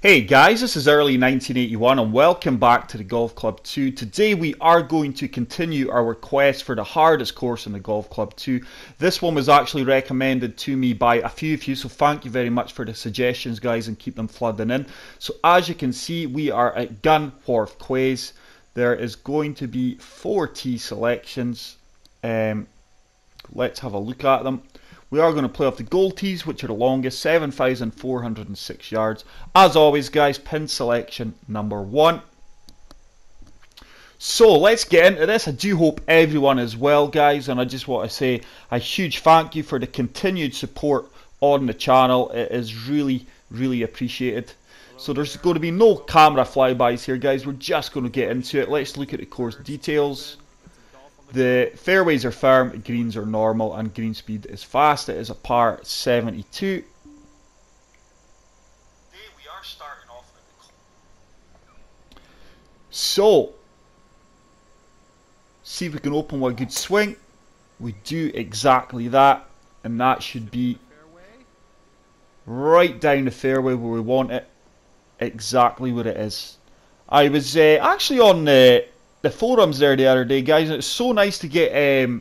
Hey guys, this is early 1981 and welcome back to the Golf Club 2. Today we are going to continue our quest for the hardest course in the Golf Club 2. This one was actually recommended to me by a few of you, so thank you very much for the suggestions guys and keep them flooding in. So as you can see, we are at Gunwharf Quays. There is going to be 4 tee selections. Let's have a look at them. We are going to play off the gold tees, which are the longest, 7,406 yards. As always, guys, pin selection number 1. So let's get into this. I do hope everyone is well, guys, and I just want to say a huge thank you for the continued support on the channel. It is really appreciated. So there's going to be no camera flybys here, guys. We're just going to get into it. Let's look at the course details. The fairways are firm, greens are normal, and green speed is fast. It is a par 72. Today we are starting off with the So, see if we can open with a good swing. We do exactly that, and that should be right down the fairway where we want it. Exactly where it is. I was actually on the forums there the other day, guys, and it's so nice to get a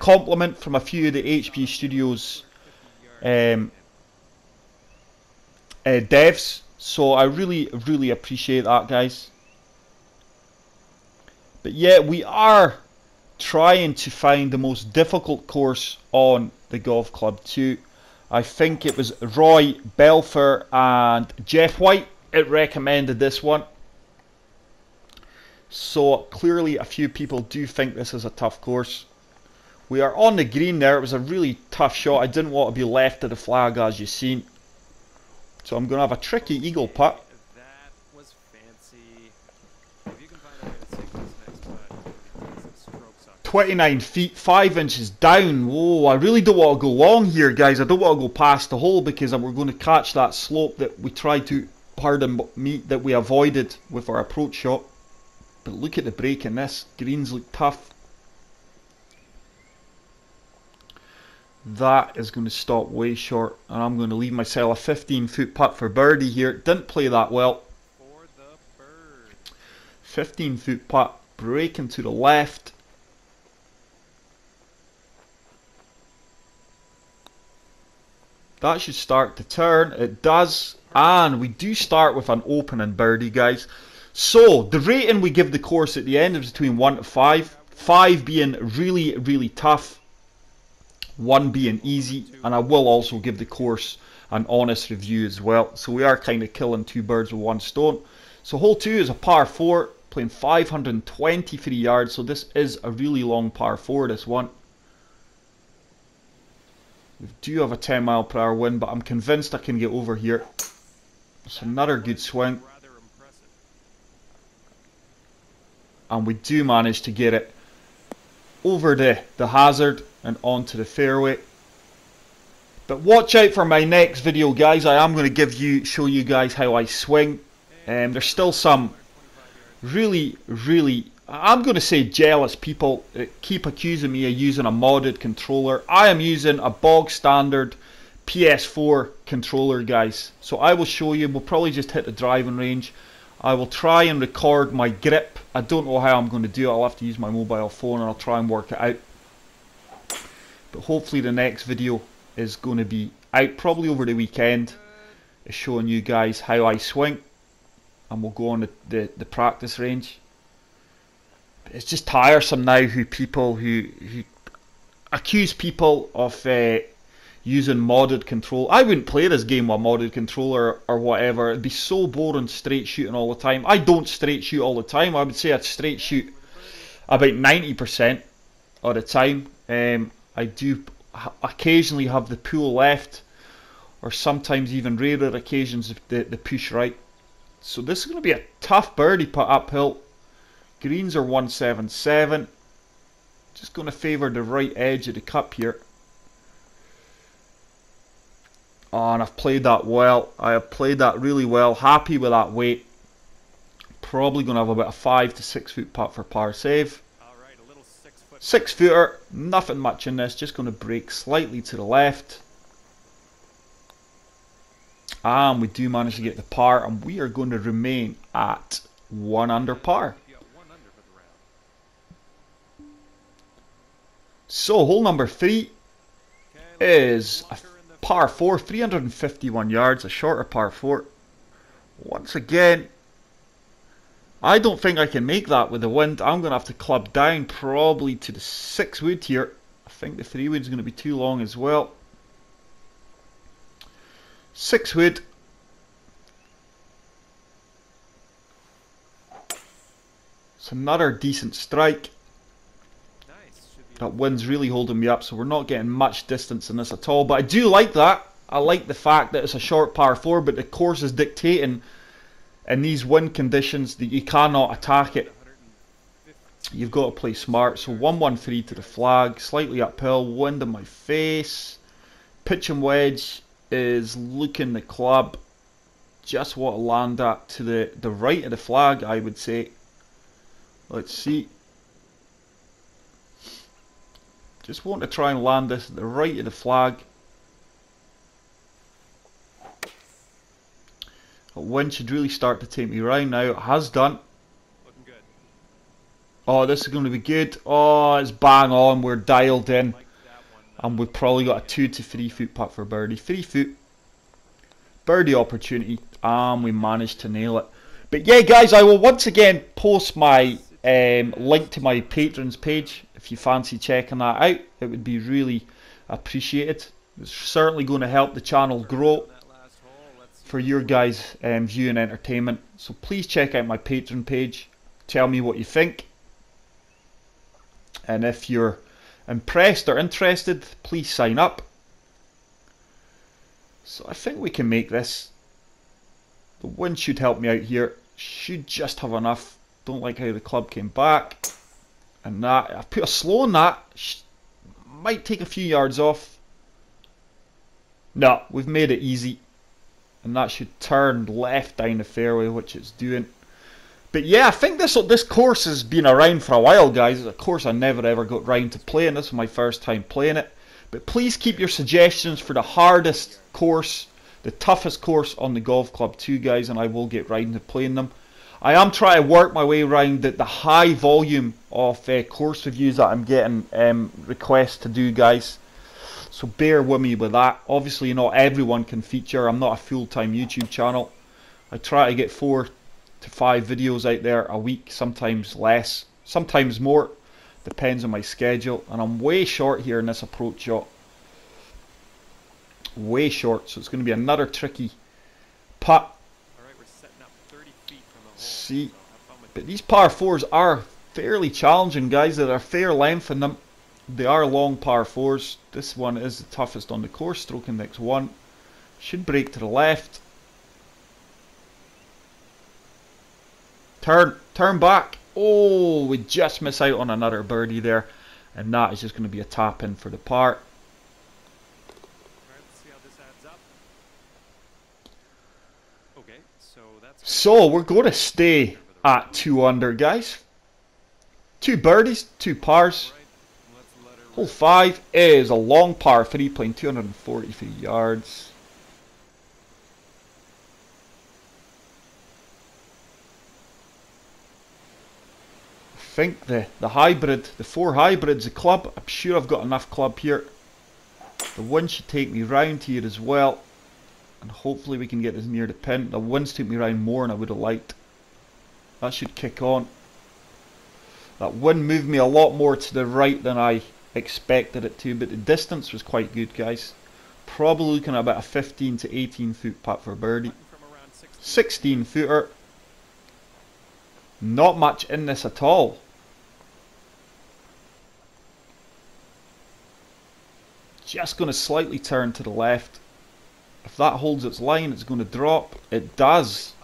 compliment from a few of the HP Studios devs, so I really appreciate that, guys. But yeah, we are trying to find the most difficult course on the Golf Club 2. I think it was Roy Belfer and Jeff White that recommended this one. So clearly a few people do think this is a tough course. We are on the green there. It was a really tough shot. I didn't want to be left of the flag, as you've seen. So I'm going to have a tricky eagle putt. That was fancy. If you can find a way to sink this next putt, 29 feet, 5 inches down. Whoa, I really don't want to go long here, guys. I don't want to go past the hole because we're going to catch that slope that we tried to, pardon me, that we avoided with our approach shot. But look at the break in this. Greens look tough. That is going to stop way short. And I'm going to leave myself a 15-foot putt for birdie here. Didn't play that well. for the bird. 15-foot putt. Breaking to the left. That should start to turn. It does. And we do start with an opening birdie, guys. So, the rating we give the course at the end is between 1 to 5. 5 being really tough. 1 being easy. And I will also give the course an honest review as well. So we are kind of killing 2 birds with 1 stone. So hole 2 is a par 4. Playing 523 yards. So this is a really long par 4, this one. We do have a 10 mile per hour wind, but I'm convinced I can get over here. It's another good swing. And we do manage to get it over the hazard and onto the fairway. But watch out for my next video, guys. I am going to show you guys how I swing. There's still some really, I'm going to say jealous people that keep accusing me of using a modded controller. I am using a bog standard PS4 controller, guys. So I will show you. We'll probably just hit the driving range. I will try and record my grip. I don't know how I'm going to do it. I'll have to use my mobile phone and I'll try and work it out. But hopefully the next video is going to be out probably over the weekend, showing you guys how I swing. And we'll go on the practice range. But it's just tiresome now who accuse people of using modded control. I wouldn't play this game with a modded controller or whatever. It'd be so boring straight shooting all the time. I don't straight shoot all the time. I would say I'd straight shoot about 90% of the time. I do occasionally have the pull left, or sometimes even rarer occasions the push right. So this is going to be a tough birdie putt uphill. Greens are 177. Just going to favour the right edge of the cup here. Oh, and I've played that well. I have played that really well. Happy with that weight. Probably going to have about a 5 to 6 foot putt for par save. Alright, a little 6-foot. 6 footer. Nothing much in this. Just going to break slightly to the left. And we do manage to get the par, and we are going to remain at 1 under par. So hole number 3 is a par 4, 351 yards, a shorter par 4. Once again, I don't think I can make that with the wind. I'm going to have to club down probably to the 6 wood here. I think the 3 wood is going to be too long as well. 6 wood. It's another decent strike. That wind's really holding me up, so we're not getting much distance in this at all. But I do like that. I like the fact that it's a short par 4, but the course is dictating in these wind conditions that you cannot attack it. You've got to play smart. So 113 to the flag, slightly uphill, wind in my face. Pitch and wedge is looking the club. Just want to land that to the right of the flag, I would say. Let's see. Just want to try and land this at the right of the flag. The wind should really start to take me round now. It has done. Looking good. Oh, this is going to be good. Oh, it's bang on. We're dialed in. And we've probably got a 2 to 3 foot putt for birdie. 3 foot. Birdie opportunity. And we managed to nail it. But yeah, guys, I will once again post my link to my patrons page. If you fancy checking that out, it would be really appreciated. It's certainly going to help the channel grow for your guys' viewing entertainment. So please check out my Patreon page. Tell me what you think. And if you're impressed or interested, please sign up. So I think we can make this. The wind should help me out here. Should just have enough. Don't like how the club came back. And that, I put a slow on that. Might take a few yards off. No, we've made it easy. And that should turn left down the fairway, which it's doing. But yeah, I think this course has been around for a while, guys. It's a course I never ever got round to playing. This is my first time playing it. But please keep your suggestions for the hardest course, the toughest course on the golf club too, guys, and I will get round to playing them. I am trying to work my way around the high volume of course reviews that I'm getting requests to do, guys. So bear with me with that. Obviously, not everyone can feature. I'm not a full-time YouTube channel. I try to get 4 to 5 videos out there a week, sometimes less, sometimes more. Depends on my schedule. And I'm way short here in this approach shot. Way short. So it's going to be another tricky putt. See, but these par 4s are fairly challenging, guys. There are fair length in them. They are long par 4s. This one is the toughest on the course. Stroke index 1. Should break to the left. Turn back. Oh, we just miss out on another birdie there. And that is just going to be a tap in for the par. So we're going to stay at 2 under, guys. 2 birdies, 2 pars. Hole 5 is a long par 3, playing 243 yards. I think the hybrid, the 4 hybrids, the club, I'm sure I've got enough club here. The wind should take me round here as well. And hopefully we can get this near the pin. The winds took me around more than I would have liked. That should kick on. That wind moved me a lot more to the right than I expected it to, but the distance was quite good, guys. Probably looking at about a 15 to 18 foot putt for birdie. 16 footer. Not much in this at all. Just going to slightly turn to the left. If that holds its line, it's going to drop. It does.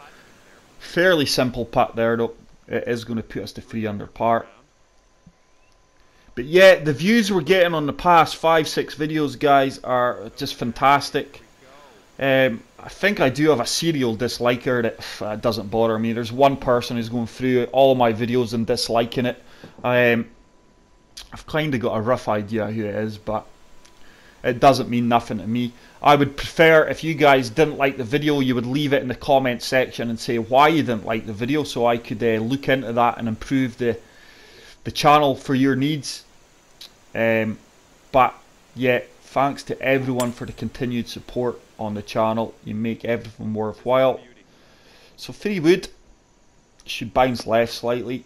Fairly simple putt there, though. It is going to put us to 3 under par. But yeah, the views we're getting on the past 5-6 videos, guys, are just fantastic. I think I do have a serial disliker that doesn't bother me. There's one person who's going through all of my videos and disliking it. I've kind of got a rough idea who it is, but it doesn't mean nothing to me. I would prefer if you guys didn't like the video, you would leave it in the comment section and say why you didn't like the video, so I could look into that and improve the channel for your needs. But yeah, thanks to everyone for the continued support on the channel. You make everything worthwhile. So 3 wood, should bounce left slightly.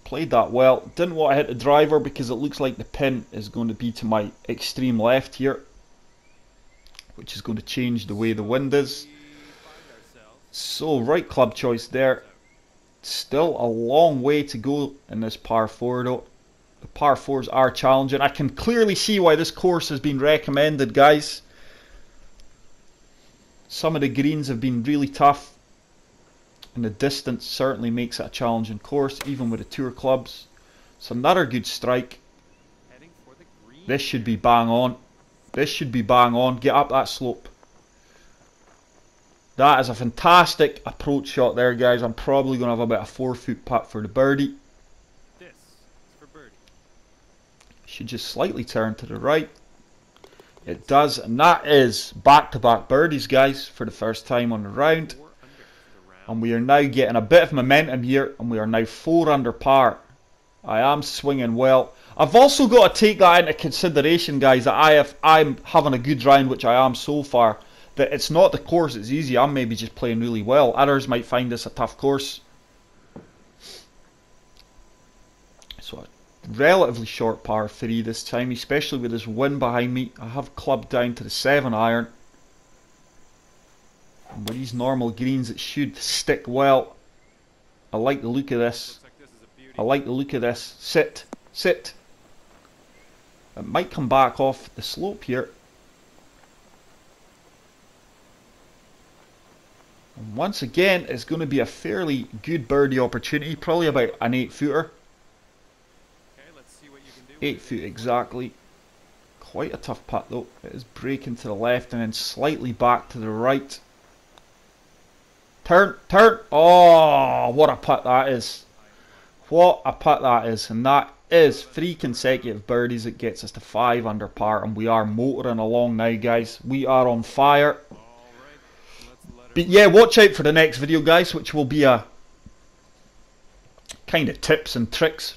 Played that well. Didn't want to hit the driver because it looks like the pin is going to be to my extreme left here, which is going to change the way the wind is. So right club choice there. Still a long way to go in this par 4 though. The par 4s are challenging. I can clearly see why this course has been recommended, guys. Some of the greens have been really tough, and the distance certainly makes it a challenging course, even with the tour clubs. It's another good strike. This should be bang on. This should be bang on. Get up that slope. That is a fantastic approach shot there, guys. I'm probably going to have about a 4 foot putt for the birdie. This is for birdie. Should just slightly turn to the right. It does, and that is back-to-back birdies, guys, for the first time on the round. And we are now getting a bit of momentum here, and we are now 4 under par. I am swinging well. I've also got to take that into consideration, guys, that I'm having a good round, which I am so far. That it's not the course it's easy. I'm maybe just playing really well. Others might find this a tough course. So a relatively short par 3 this time, especially with this wind behind me. I have clubbed down to the 7 iron. And with these normal greens, it should stick well. I like the look of this. I like the look of this. Sit. Sit. It might come back off the slope here. And once again, it's going to be a fairly good birdie opportunity. Probably about an 8 footer. Okay, let's see what you can do. 8 foot exactly. Quite a tough putt though. It is breaking to the left and then slightly back to the right. Turn, turn. Oh, what a putt that is. What a putt that is. And that is 3 consecutive birdies. It gets us to 5 under par. And we are motoring along now, guys. We are on fire. But yeah, watch out for the next video, guys, which will be a kind of tips and tricks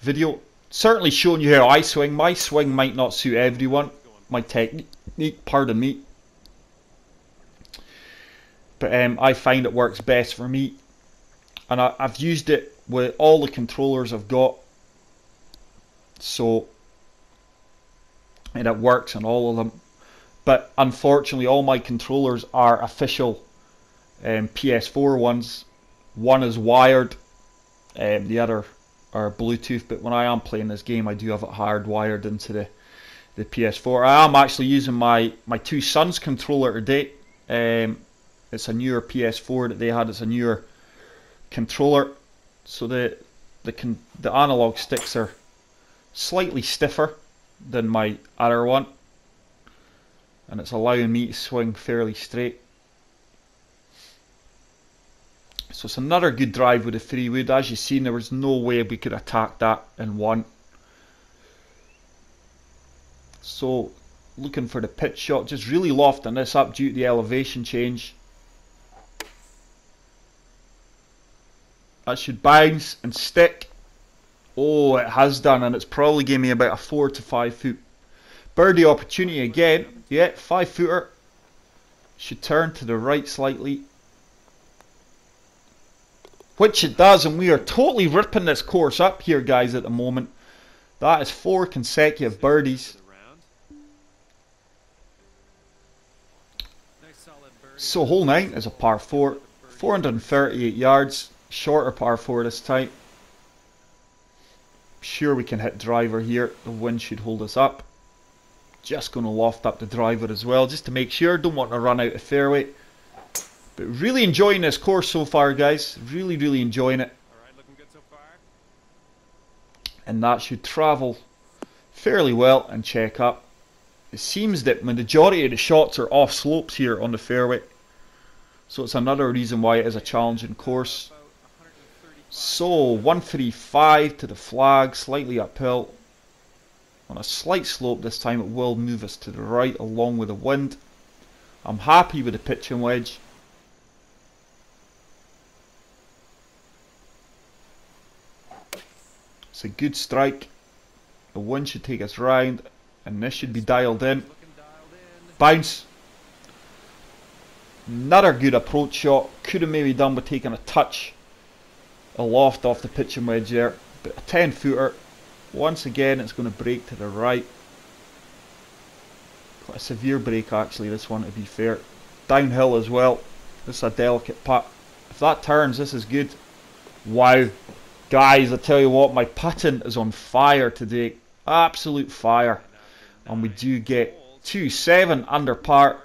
video. Certainly showing you how I swing. My swing might not suit everyone. My technique, pardon me. But I find it works best for me, and I've used it with all the controllers I've got, so, and it works on all of them. But unfortunately all my controllers are official PS4 ones. One is wired, the other are Bluetooth, but when I am playing this game I do have it hardwired into the PS4. I am actually using my two sons' controller today. It's a newer PS4 that they had. It's a newer controller, so the analog sticks are slightly stiffer than my other one, and it's allowing me to swing fairly straight. So it's another good drive with a 3 wood. As you've seen, there was no way we could attack that in one. So looking for the pitch shot, just really lofting this up due to the elevation change. That should bounce and stick. Oh, it has done, and it's probably gave me about a 4 to 5 foot birdie opportunity again. Yeah, 5 footer. Should turn to the right slightly, which it does, and we are totally ripping this course up here, guys, at the moment. That is 4 consecutive birdies. So hole 9 is a par 4, 438 yards. Shorter par 4 this time. Sure we can hit driver here. The wind should hold us up. Just going to loft up the driver as well, just to make sure. Don't want to run out of fairway. But really enjoying this course so far, guys. Really enjoying it. Alright, looking good so far. And that should travel fairly well and check up. It seems that the majority of the shots are off slopes here on the fairway. So it's another reason why it is a challenging course. So 135 to the flag, slightly uphill. On a slight slope this time, it will move us to the right along with the wind. I'm happy with the pitching wedge. It's a good strike. The wind should take us round, and this should be dialed in. Bounce. Another good approach shot. Could have maybe done with taking a touch aloft off the pitching wedge there. But a 10-footer. Once again, it's going to break to the right. Quite a severe break actually, this one, to be fair. Downhill as well. This is a delicate putt. If that turns, this is good. Wow. Guys, I tell you what, my putting is on fire today. Absolute fire. And we do get 2-7 under par.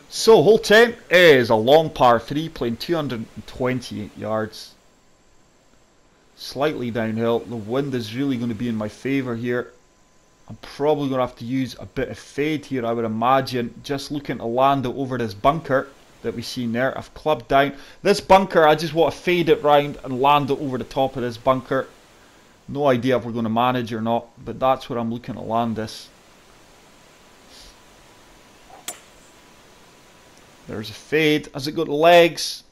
So hole 10 is a long par 3, playing 228 yards. Slightly downhill. The wind is really going to be in my favour here. I'm probably going to have to use a bit of fade here, I would imagine. Just looking to land it over this bunker that we've seen there. I've clubbed down. This bunker, I just want to fade it round and land it over the top of this bunker. No idea if we're going to manage or not, but that's where I'm looking to land this. There's a fade. Has it got the legs?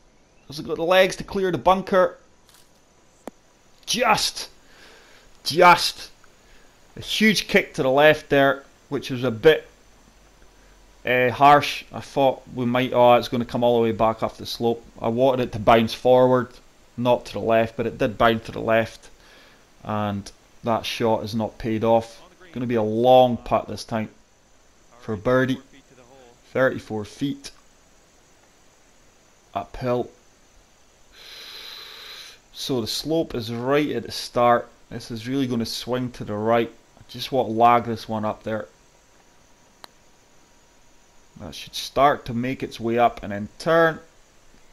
Has it got the legs to clear the bunker? Just a huge kick to the left there, which was a bit harsh. I thought we might, oh, it's going to come all the way back off the slope. I wanted it to bounce forward, not to the left, but it did bounce to the left, and that shot is not paid off. Going to be a long putt this time for birdie. 34 feet uphill. So the slope is right at the start. This is really going to swing to the right. I just want to lag this one up there. That should start to make its way up and then turn.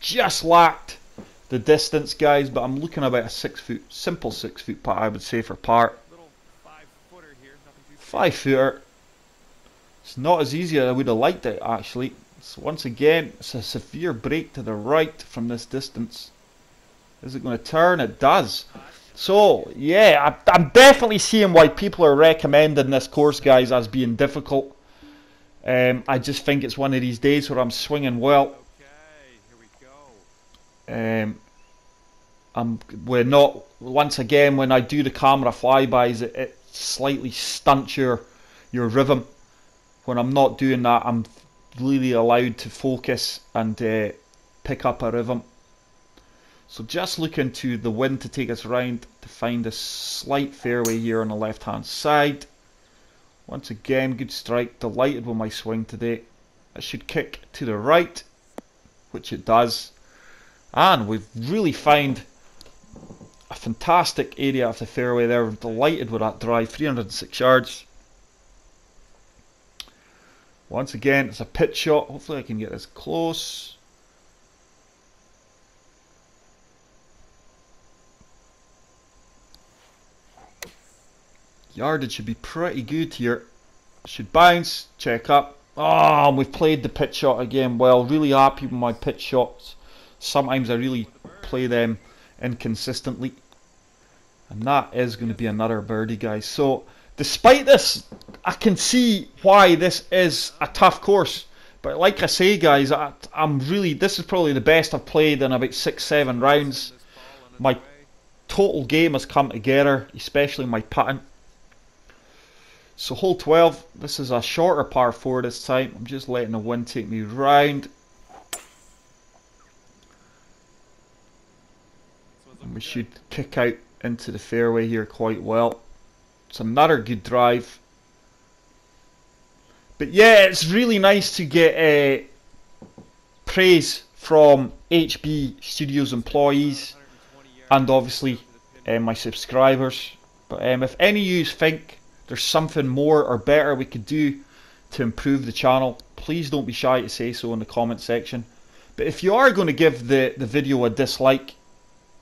Just lacked the distance, guys, but I'm looking about a 6-foot, simple 6-foot putt, I would say, for par. 5-footer. It's not as easy as I would have liked it, actually. So once again, it's a severe break to the right from this distance. Is it going to turn? It does. So, yeah, I'm definitely seeing why people are recommending this course, guys, as being difficult. I just think it's one of these days where I'm swinging well. We're not, once again, when I do the camera flybys, it slightly stunts your rhythm. When I'm not doing that, I'm really allowed to focus and pick up a rhythm. So just looking to the wind to take us round to find a slight fairway here on the left hand side. Once again, good strike. Delighted with my swing today. It should kick to the right, which it does. And we've really found a fantastic area of the fairway there. I'm delighted with that drive. 306 yards. Once again, it's a pitch shot. Hopefully I can get this close. Yardage should be pretty good here. Should bounce, check up. Oh, we've played the pitch shot again well. Really happy with my pitch shots. Sometimes I really play them inconsistently. And that is going to be another birdie, guys. So, despite this, I can see why this is a tough course. But like I say, guys, I'm really, this is probably the best I've played in about 6-7 rounds. My total game has come together, especially my putting. So hole 12, this is a shorter par 4 this time. I'm just letting the wind take me round. And we should kick out into the fairway here quite well. It's another good drive. But yeah, it's really nice to get praise from HB Studios employees and obviously my subscribers. But if any of you think there's something more or better we could do to improve the channel, please don't be shy to say so in the comment section. But if you are going to give the video a dislike,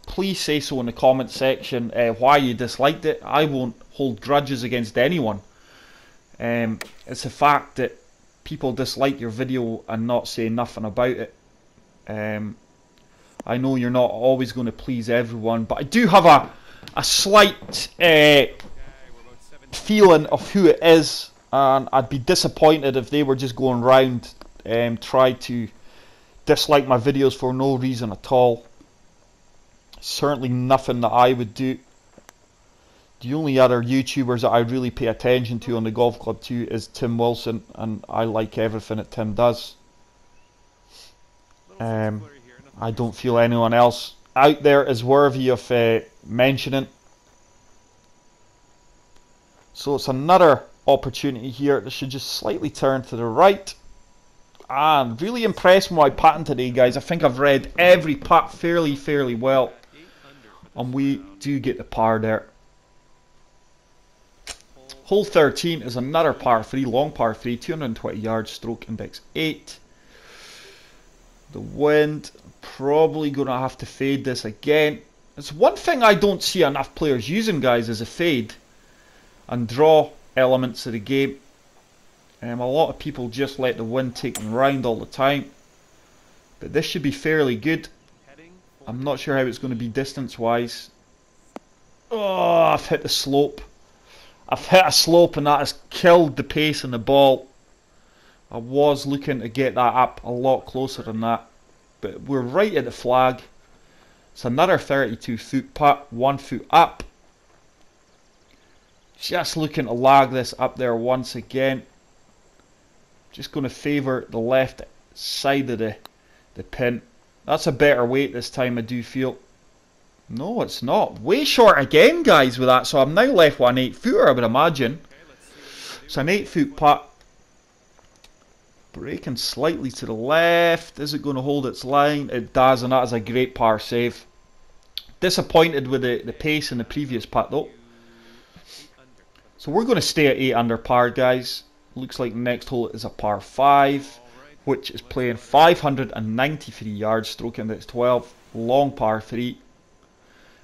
please say so in the comment section why you disliked it. I won't hold grudges against anyone. It's a fact that people dislike your video and not say nothing about it. I know you're not always going to please everyone, but I do have a slight Okay, we're about 7. feeling of who it is, and I'd be disappointed if they were just going round try to dislike my videos for no reason at all. Certainly nothing that I would do. The only other YouTubers that I really pay attention to on the Golf Club 2 is Tim Wilson, and I like everything that Tim does. I don't feel anyone else out there is worthy of mentioning. So it's another opportunity here. This should just slightly turn to the right. And really impressed with my putting today, guys. I think I've read every putt fairly well. And we do get the par there. Hole 13 is another par 3, long par 3, 220 yards, stroke index 8. The wind, probably going to have to fade this again. It's one thing I don't see enough players using, guys, is a fade and draw elements of the game. A lot of people just let the wind take them round all the time. But this should be fairly good. I'm not sure how it's going to be distance-wise. Oh, I've hit the slope. I've hit a slope and that has killed the pace in the ball. I was looking to get that up a lot closer than that. But we're right at the flag. It's another 32-foot putt, 1 foot up. Just looking to lag this up there once again. Just going to favour the left side of the pin. That's a better weight this time, I do feel. No, it's not. Way short again, guys, with that. So I'm now left with an 8-footer, I would imagine. It's an 8-foot putt. Breaking slightly to the left. Is it going to hold its line? It does, and that is a great par save. Disappointed with the pace in the previous putt, though. So we're going to stay at 8 under par, guys. Looks like the next hole is a par 5, which is playing 593 yards, stroke index 12, long par 3.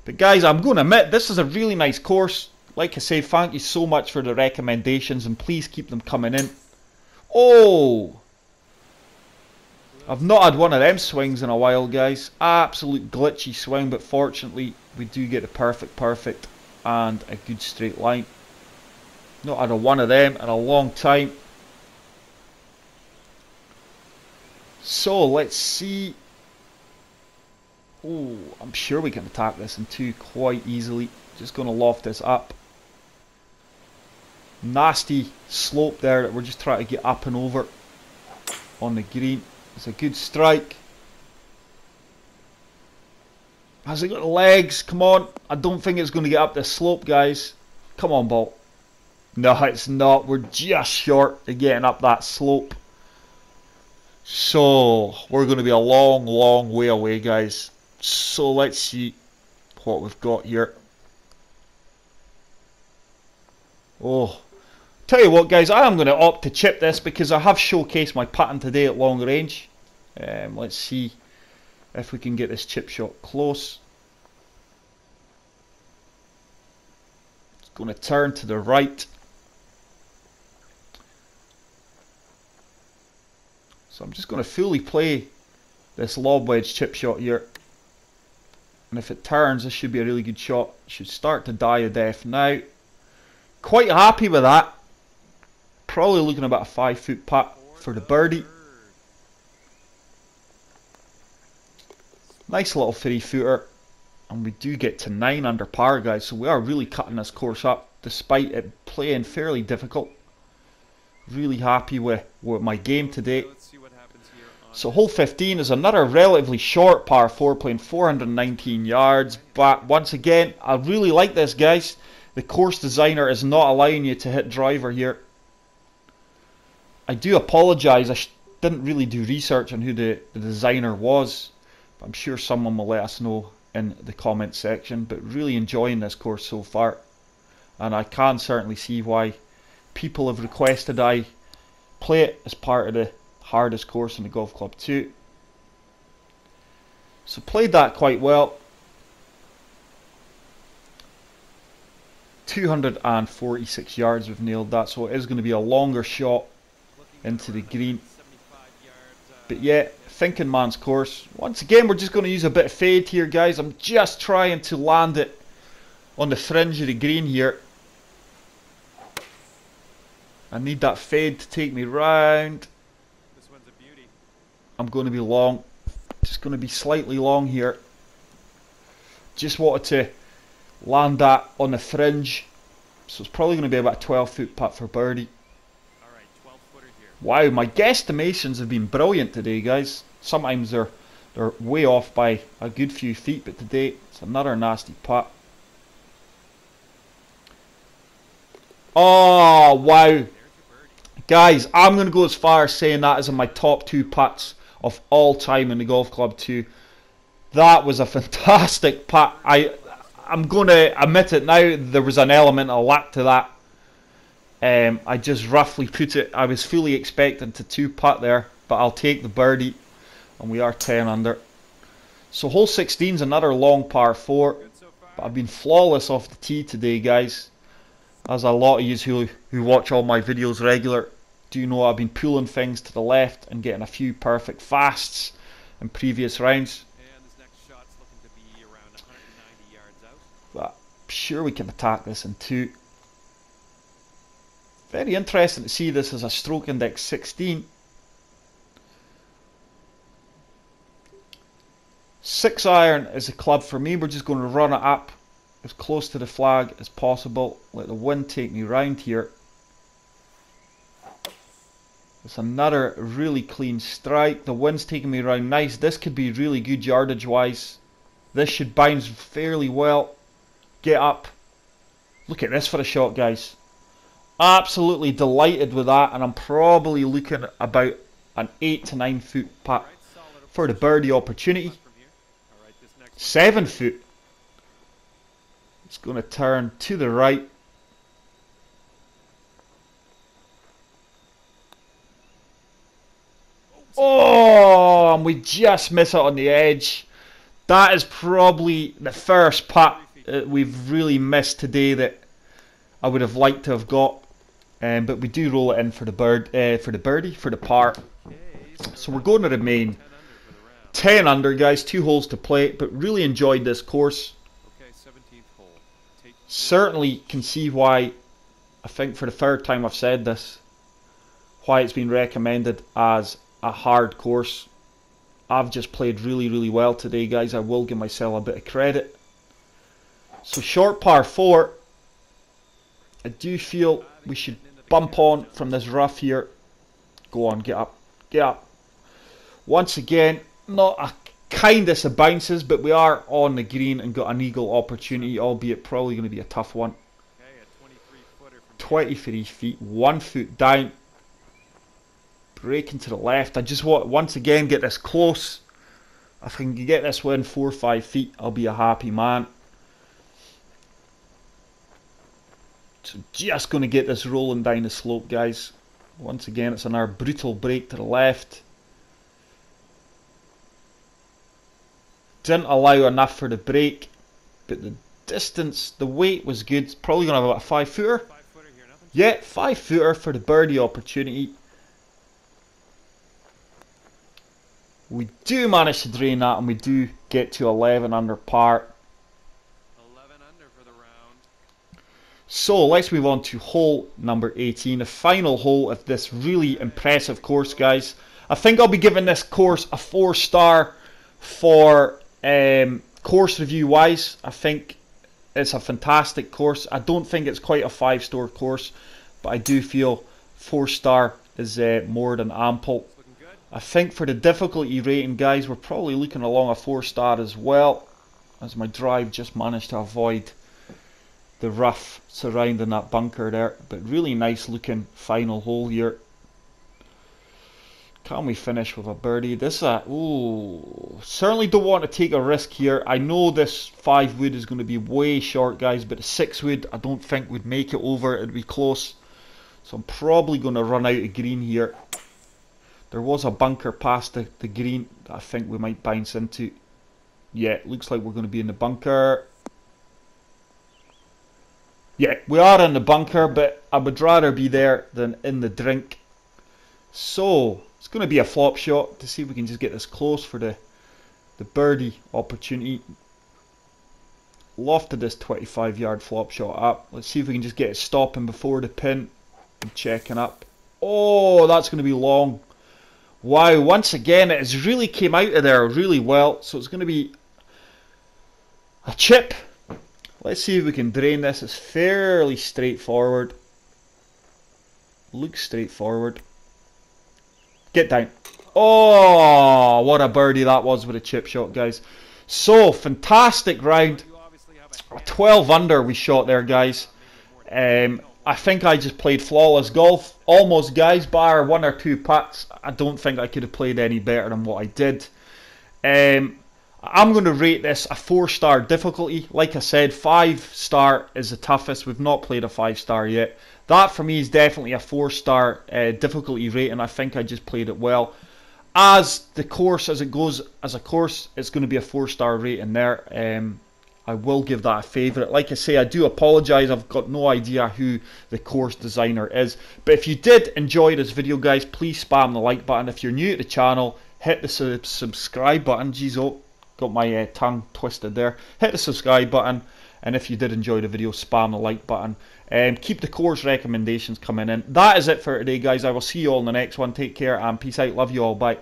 But guys, I'm going to admit, this is a really nice course. Like I say, thank you so much for the recommendations, and please keep them coming in. Oh! I've not had one of them swings in a while, guys. Absolute glitchy swing, but fortunately, we do get a perfect, and a good straight line. Not had a one of them in a long time. So, let's see. Oh, I'm sure we can attack this in 2 quite easily. Just going to loft this up. Nasty slope there that we're just trying to get up and over on the green. It's a good strike. Has it got legs? Come on. I don't think it's going to get up this slope, guys. Come on, ball. No, it's not. We're just short of getting up that slope. So, we're going to be a long way away, guys. So, let's see what we've got here. Oh, tell you what, guys, I am going to opt to chip this because I have showcased my pattern today at long range. Let's see if we can get this chip shot close. It's going to turn to the right. So I'm just going to fully play this lob wedge chip shot here. And if it turns, this should be a really good shot. It should start to die a death now. Quite happy with that. Probably looking about a 5-foot putt for the birdie. Nice little 3-footer. And we do get to 9 under par, guys. So we are really cutting this course up, despite it playing fairly difficult. Really happy with my game today. So hole 15 is another relatively short par 4, playing 419 yards. But once again, I really like this, guys. The course designer is not allowing you to hit driver here. I do apologise, I didn't really do research on who the designer was. But I'm sure someone will let us know in the comment section. But really enjoying this course so far. And I can certainly see why people have requested I play it as part of the hardest course in the Golf Club 2. So played that quite well. 246 yards we've nailed that, so it is going to be a longer shot into the green. But yeah, thinking man's course. Once again, we're just going to use a bit of fade here, guys. I'm just trying to land it on the fringe of the green here. I need that fade to take me round. This one's a beauty. I'm going to be long. Just going to be slightly long here. Just wanted to land that on the fringe. So it's probably going to be about a 12-foot putt for birdie. Alright, 12-footer here. Wow, my guesstimations have been brilliant today, guys. Sometimes they're way off by a good few feet, but today it's another nasty putt. Oh, wow. There's your birdie. Guys, I'm going to go as far as saying that is in my top 2 putts of all time in the Golf Club 2. That was a fantastic putt. I'm going to admit it now, there was an element of luck to that. I just roughly put it. I was fully expecting to 2-putt there, but I'll take the birdie, and we are 10 under. So hole 16 is another long par 4, Good so far. but I've been flawless off the tee today, guys. As a lot of you who watch all my videos regular do know, I've been pulling things to the left and getting a few perfect fasts in previous rounds. And this next shot's looking to be around 190 yards out. But I'm sure we can attack this in 2. Very interesting to see this as a stroke index 16. 6-iron is a club for me. We're just going to run it up as close to the flag as possible. Let the wind take me round here. It's another really clean strike. The wind's taking me around nice. This could be really good yardage wise. This should bounce fairly well. Get up. Look at this for a shot, guys. Absolutely delighted with that, and I'm probably looking at about an 8 to 9 foot putt Alright, solid for the approach. birdie opportunity. Putt from here. Alright, this next one. 7 foot. It's going to turn to the right. Oh, and we just miss it on the edge. That is probably the first putt we've really missed today that I would have liked to have got. But we do roll it in for the birdie, for the par. Okay, So we're going to remain 10 under for the round. 10 under, guys. 2 holes to play, but really enjoyed this course. Okay, 17th hole. Take Certainly can see why, I think for the 3rd time I've said this, why it's been recommended as a hard course. I've just played really, really well today, guys. I will give myself a bit of credit. So short par 4. I do feel we should bump on from this rough here. Go on, get up, get up. Once again, not a kindest of bounces, but we are on the green and got an eagle opportunity, albeit probably going to be a tough one. Okay, a 23-footer from 23 feet, 1 foot down. Breaking to the left. I just want once again get this close. If I can get this win 4 or 5 feet, I'll be a happy man. So just going to get this rolling down the slope, guys. Once again, it's another brutal break to the left. Didn't allow enough for the break, but the distance, the weight was good. It's probably going to have about a 5-footer. 5-footer here, nothing. Yeah, 5-footer for the birdie opportunity. We do manage to drain that, and we do get to 11 under par. 11 under for the round. So let's move on to hole number 18, the final hole of this really impressive course, guys. I think I'll be giving this course a 4-star for course review wise. I think it's a fantastic course. I don't think it's quite a 5-star course, but I do feel 4-star is more than ample. It's looking good. I think for the difficulty rating, guys, we're probably looking along a 4-star as well, as my drive just managed to avoid the rough surrounding that bunker there. But really nice looking final hole here. Can we finish with a birdie? This is a, ooh, certainly don't want to take a risk here. I know this 5 wood is going to be way short, guys, but a 6 wood I don't think would make it over. It'd be close. So I'm probably going to run out of green here. There was a bunker past the green that I think we might bounce into. Yeah, it looks like we're going to be in the bunker. Yeah, we are in the bunker, but I would rather be there than in the drink. So, it's going to be a flop shot to see if we can just get this close for the birdie opportunity. lofted this 25-yard flop shot up. Let's see if we can just get it stopping before the pin. And checking up. Oh, that's going to be long. Wow, once again, it has really came out of there really well. So it's going to be a chip. Let's see if we can drain this. It's fairly straightforward. Looks straightforward. Get down. Oh, what a birdie that was with a chip shot, guys. So, fantastic round. A 12 under we shot there, guys. I think I just played flawless golf. Almost, guys, bar 1 or 2 putts. I don't think I could have played any better than what I did. I'm going to rate this a 4-star difficulty. Like I said, 5-star is the toughest. We've not played a 5-star yet. That for me is definitely a 4-star difficulty rating. I think I just played it well. As the course, as it goes as a course, it's going to be a 4-star rating there. I will give that a favourite. Like I say, I do apologise. I've got no idea who the course designer is. But if you did enjoy this video, guys, please spam the like button. If you're new to the channel, hit the subscribe button. Jeez, oh, got my tongue twisted there. Hit the subscribe button. And if you did enjoy the video, spam the like button. Keep the course recommendations coming in. That is it for today, guys. I will see you all in the next one. Take care and peace out. Love you all. Bye.